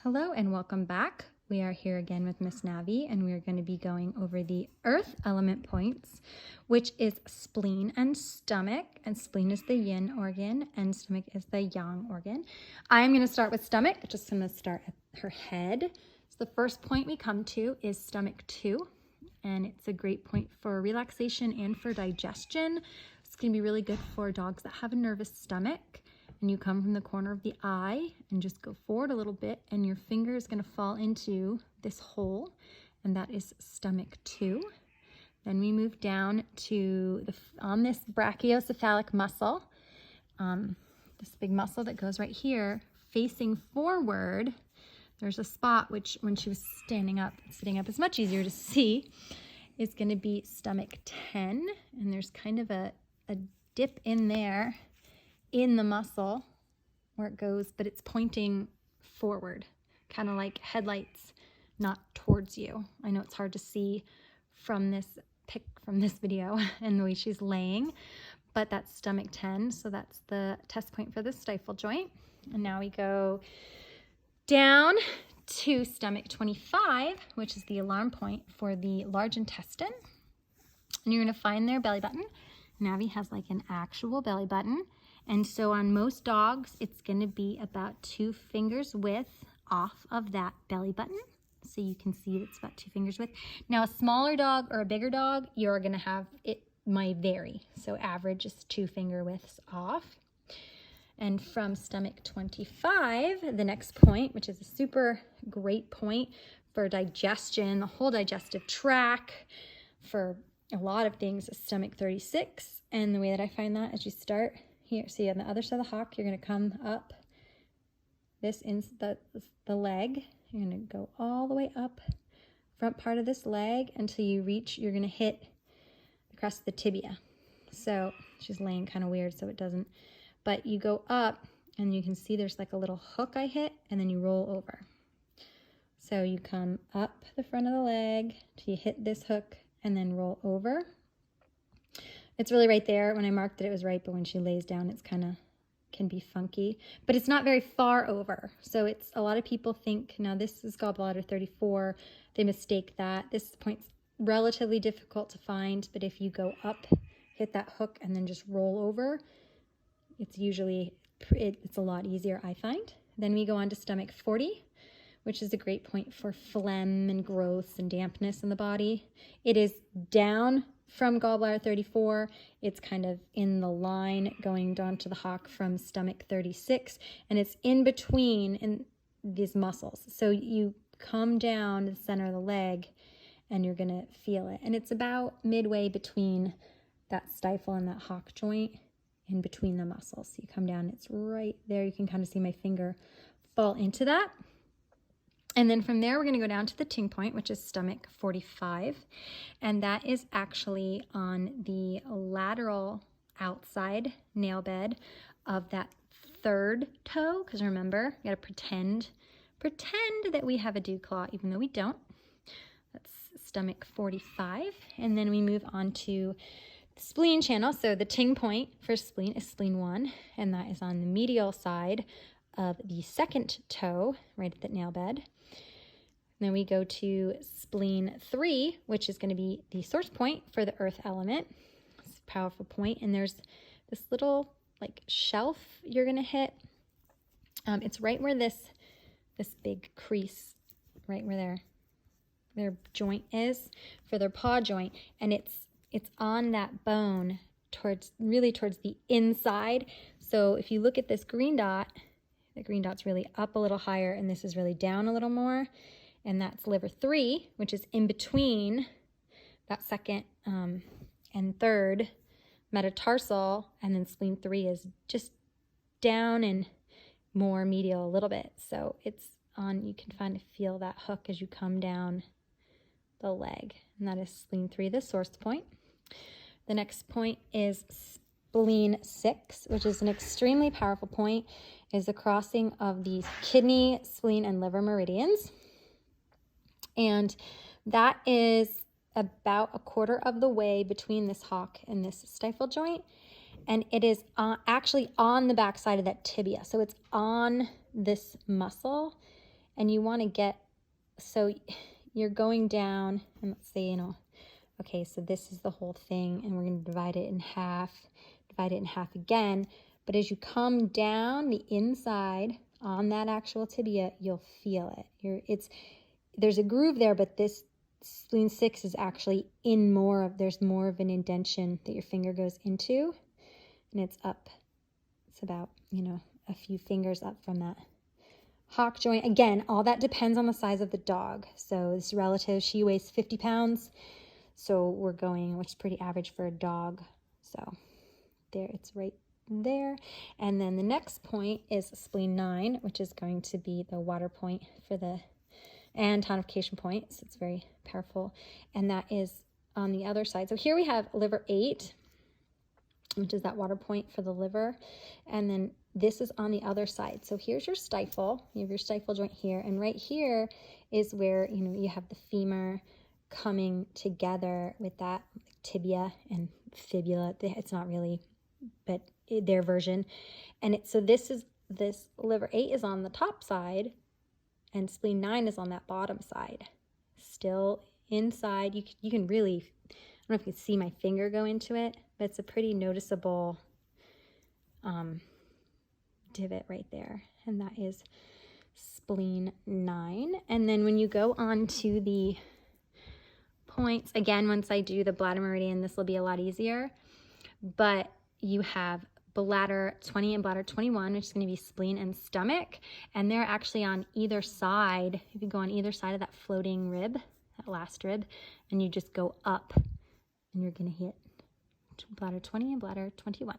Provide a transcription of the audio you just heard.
Hello and welcome back. We are here again with Miss Navi, and we are going to be going over the earth element points, which is spleen and stomach. And spleen is the yin organ and stomach is the yang organ. I'm going to start with stomach. Just going to start at her head. So the first point we come to is stomach 2, and it's a great point for relaxation and for digestion. It's going to be really good for dogs that have a nervous stomach. And you come from the corner of the eye and just go forward a little bit, and your finger is going to fall into this hole, and that is stomach 2. Then we move down to on this brachiocephalic muscle, this big muscle that goes right here, facing forward. There's a spot which, when she was sitting up, is much easier to see. It's going to be stomach 10, and there's kind of a dip in there in the muscle where it goes, but it's pointing forward, kind of like headlights, not towards you. I know it's hard to see from this video and the way she's laying, but that's stomach 10, so that's the test point for the stifle joint. And now we go down to stomach 25, which is the alarm point for the large intestine. And you're going to find their belly button. Navi has like an actual belly button. And so on most dogs, it's going to be about 2 fingers width off of that belly button. So you can see it's about 2 fingers width. Now a smaller dog or a bigger dog, you're going to have, it might vary. So average is 2 finger widths off. And from stomach 25, the next point, which is a super great point for digestion, the whole digestive tract, for a lot of things, is stomach 36. And the way that I find that is you start here, see on the other side of the hock, you're going to come up this in the leg. You're going to go all the way up front part of this leg until you reach, you're going to hit across the tibia. So she's laying kind of weird, so it doesn't, but you go up and you can see there's like a little hook I hit, and then you roll over. So you come up the front of the leg till you hit this hook and then roll over. It's really right there. When I marked it, it was right, but when she lays down, it's kind of can be funky, but it's not very far over. So it's, a lot of people think, now this is gallbladder 34. They mistake that. This point's relatively difficult to find, but if you go up, hit that hook, and then just roll over, it's usually, it's a lot easier, I find. Then we go on to stomach 40, which is a great point for phlegm and growths and dampness in the body. It is down from gallbladder 34, it's kind of in the line going down to the hock from stomach 36, and it's in between in these muscles. So you come down to the center of the leg and you're going to feel it. And it's about midway between that stifle and that hock joint, in between the muscles. So you come down, it's right there. You can kind of see my finger fall into that. And then from there, we're going to go down to the ting point, which is stomach 45. And that is actually on the lateral outside nail bed of that 3rd toe. Because remember, you got to pretend that we have a dew claw, even though we don't. That's stomach 45. And then we move on to the spleen channel. So the ting point for spleen is spleen 1, and that is on the medial side of the 2nd toe, right at that nail bed. Then we go to spleen 3, which is going to be the source point for the earth element. It's a powerful point, and there's this little like shelf you're going to hit. It's right where this big crease, right where their joint is for their paw joint, and it's on that bone towards the inside. So if you look at this green dot, the green dot's really up a little higher, and this is really down a little more. And that's liver 3, which is in between that 2nd and 3rd metatarsal, and then spleen 3 is just down and more medial a little bit. So it's on, you can kind of feel that hook as you come down the leg, and that is spleen 3, the source point. The next point is spleen 6, which is an extremely powerful point. It is the crossing of the kidney, spleen, and liver meridians. And that is about a quarter of the way between this hock and this stifle joint. And it is actually on the back side of that tibia. So it's on this muscle And you want to get, so you're going down, and let's say, okay, so this is the whole thing, and we're going to divide it in half again. But as you come down the inside on that actual tibia, you'll feel it. There's a groove there, but this spleen 6 is actually there's more of an indentation that your finger goes into, and it's up. It's about, a few fingers up from that hock joint. Again, all that depends on the size of the dog. So this relative, she weighs 50 pounds. So we're going, which is pretty average for a dog. So there, it's right there. And then the next point is spleen 9, which is going to be the water point and tonification point. So it's very powerful. And that is on the other side. So here we have liver 8, which is that water point for the liver. And then this is on the other side. So here's your stifle. You have your stifle joint here. And right here is where, you have the femur coming together with that tibia and fibula. It's not really, but their version. And so this liver 8 is on the top side, and spleen 9 is on that bottom side. Still inside. You can really, I don't know if you can see my finger go into it, but it's a pretty noticeable divot right there. And that is spleen 9. And then when you go on to the points, again, once I do the bladder meridian, this will be a lot easier. But you have bladder 20 and bladder 21, which is going to be spleen and stomach. And they're actually on either side. If you go on either side of that floating rib, that last rib, and you just go up, and you're going to hit bladder 20 and bladder 21.